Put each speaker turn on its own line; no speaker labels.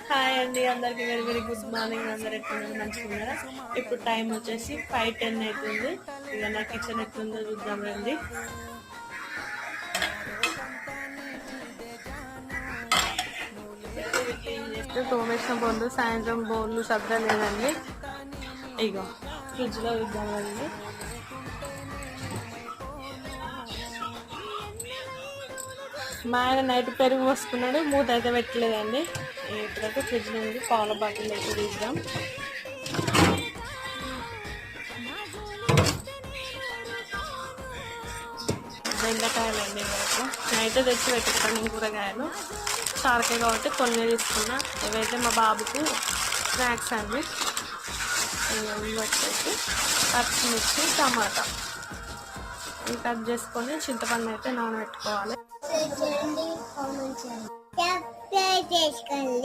Hi అండి, అందరికి very very good morning. అందరు ఎట్లున్నారు? మంచిగా ఉన్నారా? ఇప్పుడు టైం వచ్చేసి 5:10 అవుతుంది. ఇక నా కిచెన్ ఎట్లుందో చూద్దాం రండి. తోమేసిన బోళ్ళు సాయంత్రం బోళ్ళు సర్దలేదండి. ఇగో ఫ్రిడ్జ్లో చూద్దాం రండి. మా ఆయన నైట్ పెరుగు పోసుకున్నాడు, మూత అయితే పెట్టలేదండి. ఇప్పుడైతే ఫ్రిడ్జ్ నుండి పాల బాటిల్ అయితే తీద్దాం. బెండకాయలు అండి, నైట్ తెచ్చి పెట్టుకున్నాను కూరగాయలు. చారకాయ కాబట్టి కొన్ని తీసుకున్నా. ఇవైతే మా బాబుకు స్నాక్స్ అండి. ఇవి వచ్చేసి పచ్చిమిర్చి, టమాటా ఇవి కట్ చేసుకొని చింతపండు అయితే నానబెట్టుకోవాలి.